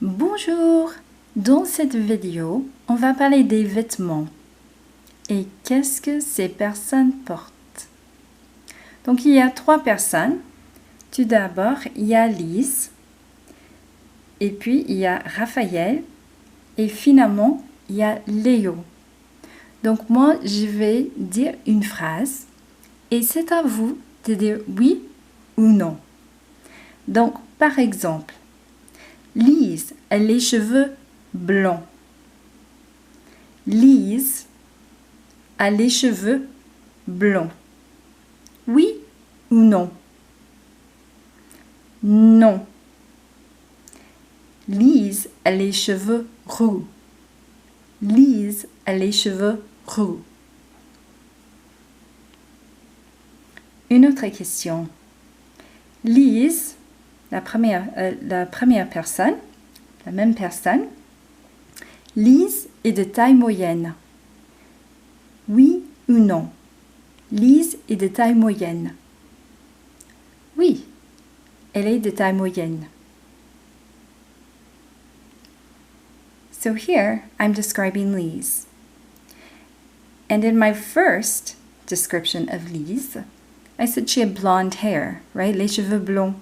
Bonjour! Dans cette vidéo, on va parler des vêtements. Et qu'est-ce que ces personnes portent? Donc, il y a 3 personnes. Tout d'abord, il y a Lise. Et puis, il y a Raphaël. Et finalement, il y a Léo. Donc, moi, je vais dire une phrase. Et c'est à vous de dire oui ou non. Donc, par exemple, Lise a les cheveux blancs. Lise a les cheveux blancs. Oui ou non? Non. Lise a les cheveux roux. Lise a les cheveux roux. Une autre question. Lise, la première personne, la même personne. Lise est de taille moyenne. Oui ou non? Lise est de taille moyenne. Oui, elle est de taille moyenne. So here, I'm describing Lise. And in my first description of Lise, I said she had blonde hair, right? Les cheveux blonds.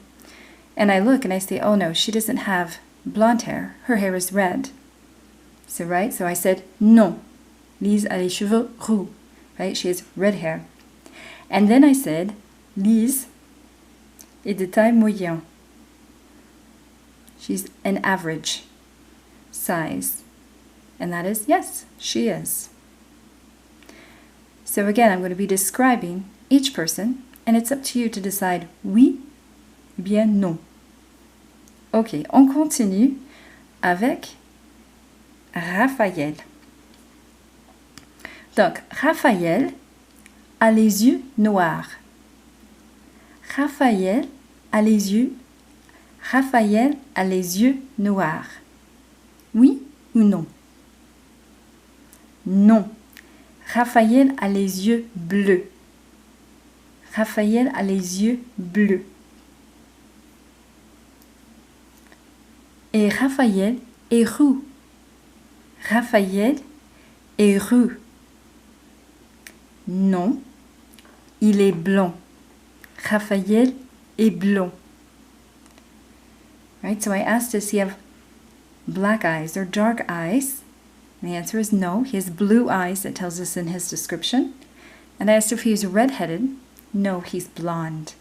And I look and I say, oh no, she doesn't have blonde hair. Her hair is red. So, right? So I said, non. Lise a les cheveux roux, right? She has red hair. And then I said, Lise est de taille moyenne. She's an average size. And that is, yes, she is. So again, I'm going to be describing each person, and it's up to you to decide oui ou bien non. Ok, on continue avec Raphaël. Donc, Raphaël a les yeux noirs. Raphaël a les yeux noirs. Oui ou non? Non. Raphaël a les yeux bleus. Raphaël a les yeux bleus. Et Raphaël est roux. Raphaël est roux. Non, il est blanc. Raphaël est blond. Right, so I asked, does he have black eyes or dark eyes? And the answer is no. He has blue eyes, that tells us in his description. And I asked if he's redheaded. No, he's blonde.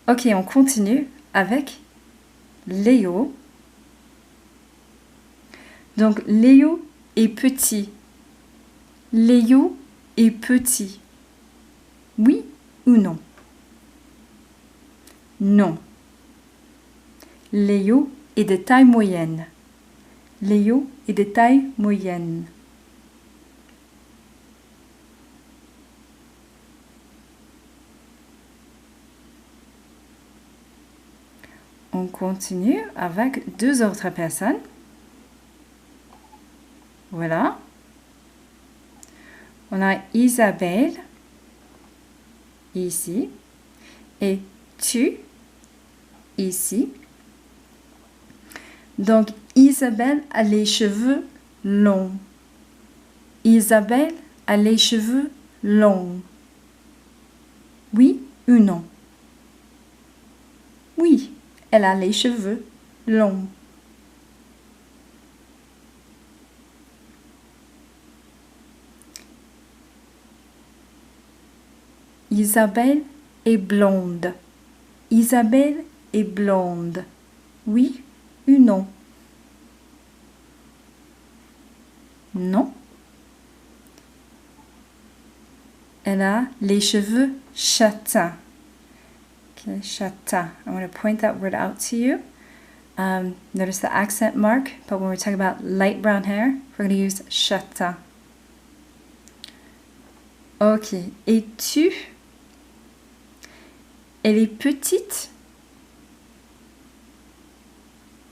Ok, on continue avec Léo. Donc, Léo est petit. Léo est petit. Oui ou non? Non. Léo est de taille moyenne. Léo est de taille moyenne. On continue avec 2 autres personnes. Voilà. On a Isabelle, ici, et tu, ici. Donc, Isabelle a les cheveux longs. Isabelle a les cheveux longs. Oui ou non? Oui, elle a les cheveux longs. Isabelle est blonde. Isabelle est blonde. Oui ou non? Non. Elle a les cheveux châtains. Okay, châtain. I want to point that word out to you. Notice the accent mark, but when we're talking about light brown hair, we're going to use châtain. Ok. Et tu? Elle est petite?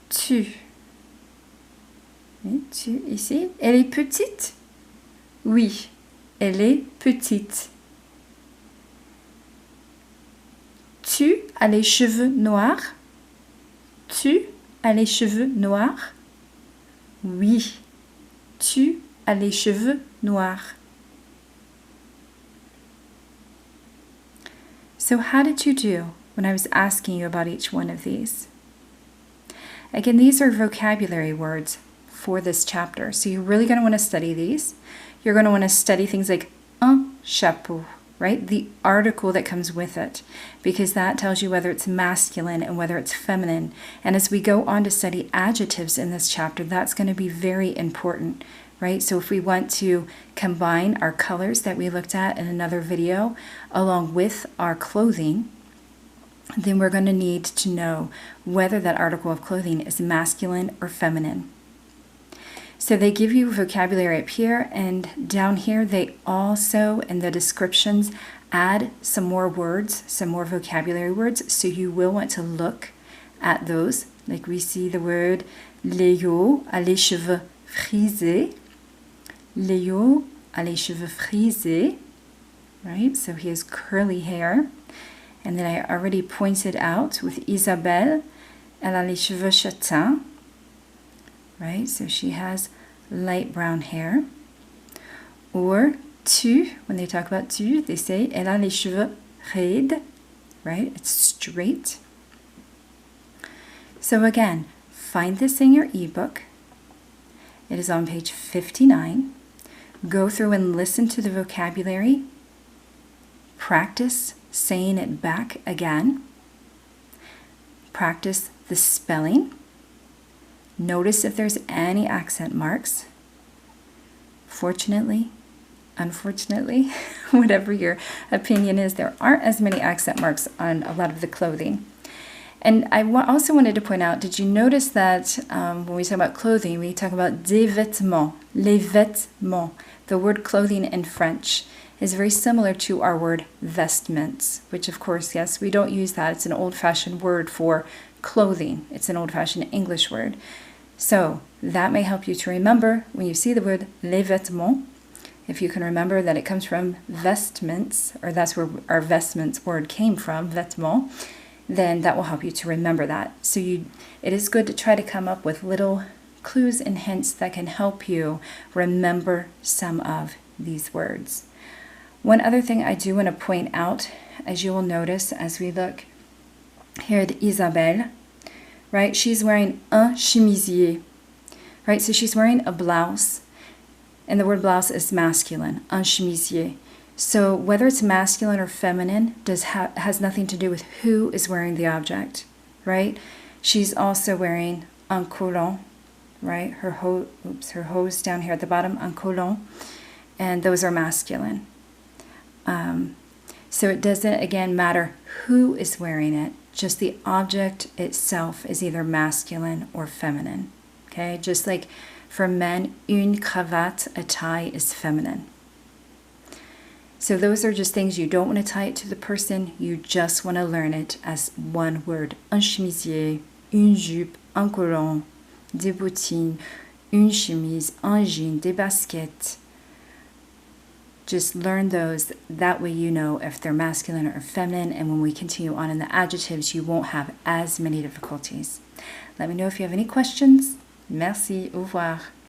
Tu. Et tu, ici. Elle est petite? Oui, elle est petite. Tu as les cheveux noirs? Tu as les cheveux noirs? Oui. Tu as les cheveux noirs. So how did you do when I was asking you about each one of these? Again, these are vocabulary words for this chapter. So you're really going to want to study these. You're going to want to study things like un chapeau, right? The article that comes with it, because that tells you whether it's masculine and whether it's feminine. And as we go on to study adjectives in this chapter, that's going to be very important, right? So if we want to combine our colors that we looked at in another video along with our clothing, then we're going to need to know whether that article of clothing is masculine or feminine. So they give you vocabulary up here, and down here they also, in the descriptions, add some more words, some more vocabulary words. So you will want to look at those. Like we see the word Léo a les cheveux frisés. Léo a les cheveux frisés. Right, so he has curly hair. And then I already pointed out with Isabelle, elle a les cheveux châtains. Right, so she has light brown hair. Or tu, when they talk about tu, they say elle a les cheveux raides. Right, it's straight. So again, find this in your ebook. It is on page 59. Go through and listen to the vocabulary. Practice saying it back again. Practice the spelling. Notice if there's any accent marks. Fortunately, unfortunately, whatever your opinion is, there aren't as many accent marks on a lot of the clothing. And I also wanted to point out, did you notice that when we talk about clothing, we talk about des vêtements, les vêtements. The word clothing in French is very similar to our word vestments, which of course, yes, we don't use that. It's an old-fashioned word for clothing. It's an old-fashioned English word. So that may help you to remember when you see the word les vêtements, if you can remember that it comes from vestments, or that's where our vestments word came from, vêtements, then that will help you to remember that. So it is good to try to come up with little clues and hints that can help you remember some of these words. One other thing I do want to point out, as you will notice as we look here at Isabelle, right? She's wearing un chemisier, right? So she's wearing a blouse, and the word blouse is masculine, un chemisier. So whether it's masculine or feminine has nothing to do with who is wearing the object, right? She's also wearing un collant, right? Her hose down here at the bottom, un collant, and those are masculine. So it doesn't, again, matter who is wearing it, just the object itself is either masculine or feminine, okay? Just like for men, une cravate, a tie, is feminine. So those are just things you don't want to tie it to the person, you just want to learn it as one word. Un chemisier, une jupe, un collant, des bottines, une chemise, un jean, des baskets. Just learn those, that way you know if they're masculine or feminine, and when we continue on in the adjectives, you won't have as many difficulties. Let me know if you have any questions. Merci, au revoir.